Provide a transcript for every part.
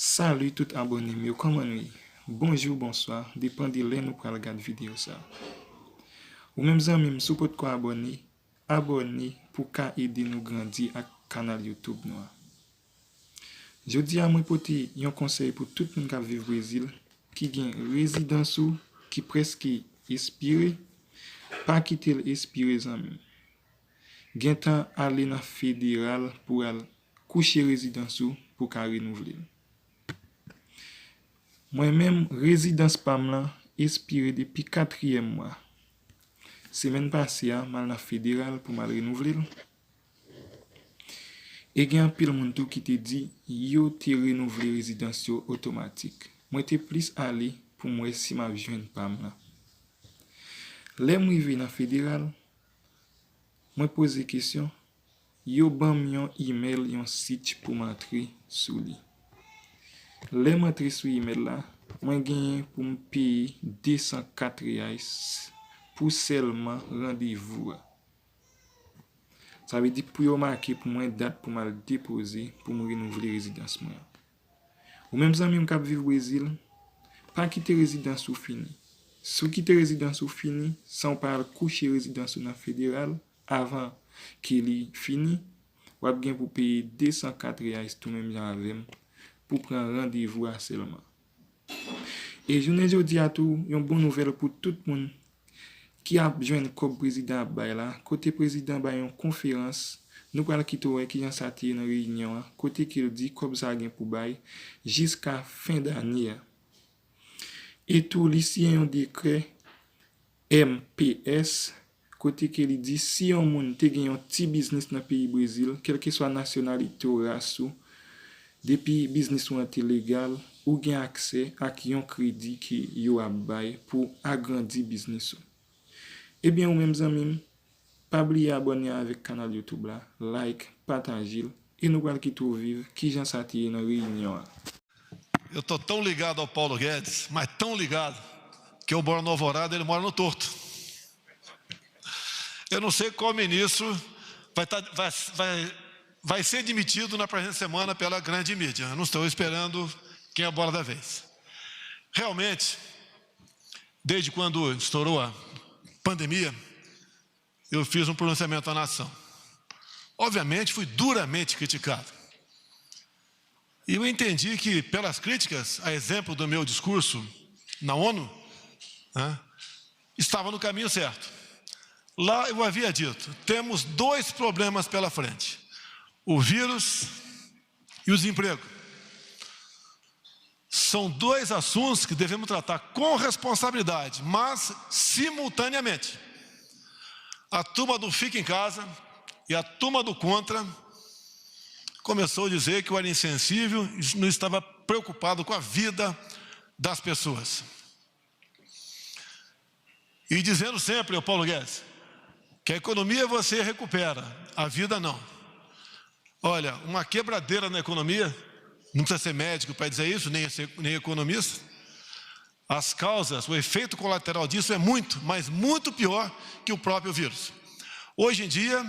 Salut tout abonné meu, comment nous? Bonjour, bonsoir, dépend de l'heure nous pour regarder vidéo ça. Ou même amis, si vous pouvez abonner pour aider nous grandir à canal YouTube nous. Je dis à moi pour un conseil pour tout le monde qui vit au Brésil, qui a une résidence ou qui presque expiré, pas quitter l'expiré amis. Gen temps aller dans fédéral pour aller coucher résidence ou pour renouveler. Moi-même, résidence PAM expiré depuis 4e mois. Semaine passée, mal dans fédéral pour mal renouveler. Et il y a un pile monde qui te dit yo te renouveler résidence automatique. Moi te plus aller pour moi si m'a joindre PAM là. Les moi arrivé dans fédéral, moi poser question, yo ban yon email yon site pour m'entrer sous lui. Les m'entrer sur email là, moi gagne pour me payer 204 reais pour seulement rendez-vous. Ça veut dire pour marquer pour moi date pour me déposer pour me renouveler résidence moi. Ou même ça même cap vivre au Brésil, pas quitter résidence ou fini. Si quitter résidence ou fini, sans pas coucher résidence ou dans fédéral avant qu'il fini, ou a bien pour payer 204 reais tout même avec pour prendre rendez-vous à seulement. Et je ne dis à tout, une bonne nouvelle pour tout le monde qui a besoin comme président là, côté président ba une conférence, nous allons quitter qui en sorti dans réunion, côté qu'il dit comme ça gain pour bail jusqu'à fin d'année. Et tout lycéen un décret MPS côté qu'il dit si on monde te gagne un petit business dans pays Brésil, quelle que soit nationalité ou race, depuis business ou légal ou gain accès à un crédit qui yo a bail pour agrandir business. Eh bien, ou même amis, pas oublier abonner avec canal YouTube là, like, partager e no qual que tu vive, que já satia na reunião. Eu tô tão ligado ao Paulo Guedes, mas tão ligado, que eu moro no Alvorada, ele mora no Torto. Eu não sei qual ministro vai ser demitido na presente semana pela grande mídia. Eu não estou esperando quem é a bola da vez. Realmente, desde quando estourou a pandemia, eu fiz um pronunciamento à nação. Obviamente, fui duramente criticado. E eu entendi que, pelas críticas, a exemplo do meu discurso na ONU, estava no caminho certo. Lá eu havia dito, temos 2 problemas pela frente. O vírus e o desemprego. São 2 assuntos que devemos tratar com responsabilidade, mas simultaneamente. A turma do fica em casa e a turma do contra começou a dizer que eu era insensível e não estava preocupado com a vida das pessoas. E dizendo sempre, o Paulo Guedes, que a economia você recupera, a vida não. Olha, uma quebradeira na economia, não precisa ser médico para dizer isso, nem economista. As causas, o efeito colateral disso é muito, mas muito pior que o próprio vírus. Hoje em dia,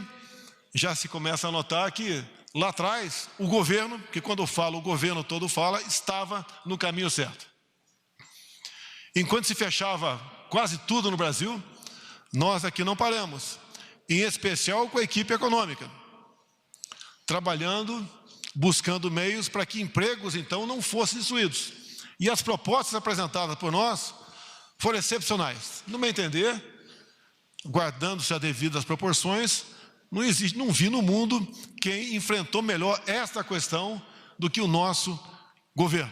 já se começa a notar que lá atrás, o governo, que quando eu falo, o governo todo fala, estava no caminho certo. Enquanto se fechava quase tudo no Brasil, nós aqui não paramos, em especial com a equipe econômica, trabalhando, buscando meios para que empregos, então, não fossem destruídos. E as propostas apresentadas por nós foram excepcionais. No meu entender, guardando-se as devidas proporções, não vi no mundo quem enfrentou melhor esta questão do que o nosso governo.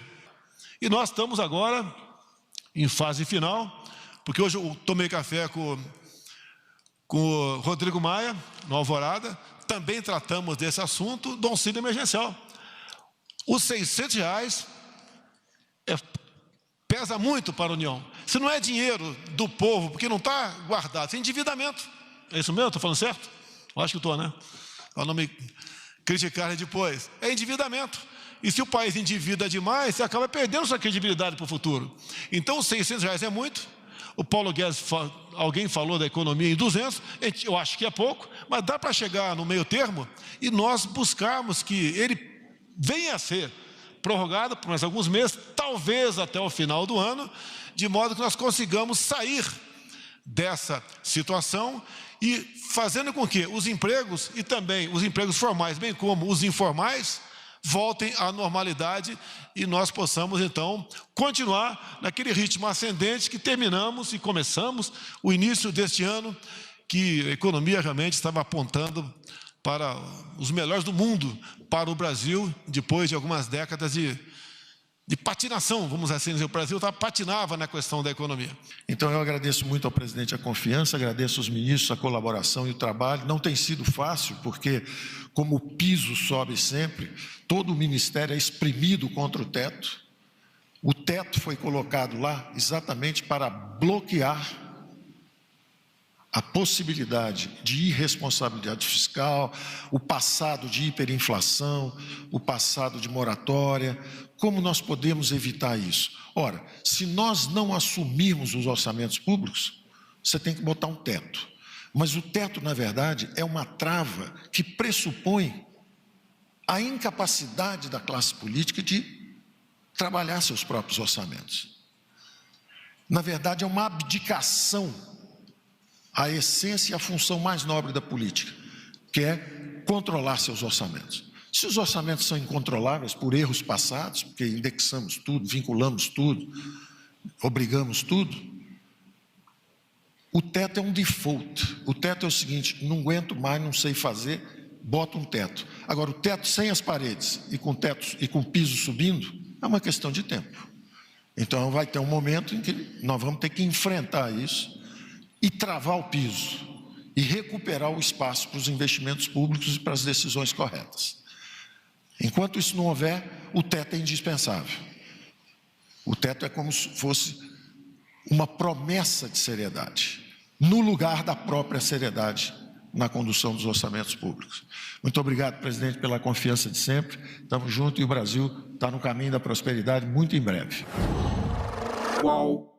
E nós estamos agora em fase final, porque hoje eu tomei café com o Rodrigo Maia, no Alvorada, também tratamos desse assunto do auxílio emergencial. Os 600 reais pesa muito para a União. Se não é dinheiro do povo, porque não está guardado, é endividamento. É isso mesmo? Estou falando certo? Eu acho que estou, né? Para não me criticarem depois. É endividamento. E se o país endivida demais, você acaba perdendo sua credibilidade para o futuro. Então, os 600 reais é muito. O Paulo Guedes, alguém falou da economia em 200, eu acho que é pouco, mas dá para chegar no meio termo e nós buscarmos que ele venha a ser prorrogada por mais alguns meses, talvez até o final do ano, de modo que nós consigamos sair dessa situação e fazendo com que os empregos e também os empregos formais, bem como os informais, voltem à normalidade e nós possamos, então, continuar naquele ritmo ascendente que terminamos e começamos o início deste ano, que a economia realmente estava apontando para os melhores do mundo, para o Brasil, depois de algumas décadas de patinação, vamos assim dizer. O Brasil patinava na questão da economia. Então eu agradeço muito ao presidente a confiança, agradeço aos ministros a colaboração e o trabalho. Não tem sido fácil, porque como o piso sobe sempre, todo o ministério é espremido contra o teto. O teto foi colocado lá exatamente para bloquear a possibilidade de irresponsabilidade fiscal, o passado de hiperinflação, o passado de moratória. Como nós podemos evitar isso? Ora, se nós não assumirmos os orçamentos públicos, você tem que botar um teto. Mas o teto, na verdade, é uma trava que pressupõe a incapacidade da classe política de trabalhar seus próprios orçamentos. Na verdade, é uma abdicação à essência e à função mais nobre da política, que é controlar seus orçamentos. Se os orçamentos são incontroláveis por erros passados, porque indexamos tudo, vinculamos tudo, obrigamos tudo, o teto é um default. O teto é o seguinte: não aguento mais, não sei fazer, bota um teto. Agora, o teto sem as paredes e com o piso subindo, é uma questão de tempo. Então, vai ter um momento em que nós vamos ter que enfrentar isso e travar o piso e recuperar o espaço para os investimentos públicos e para as decisões corretas. Enquanto isso não houver, o teto é indispensável. O teto é como se fosse uma promessa de seriedade, no lugar da própria seriedade na condução dos orçamentos públicos. Muito obrigado, presidente, pela confiança de sempre. Estamos juntos e o Brasil está no caminho da prosperidade muito em breve. Uau!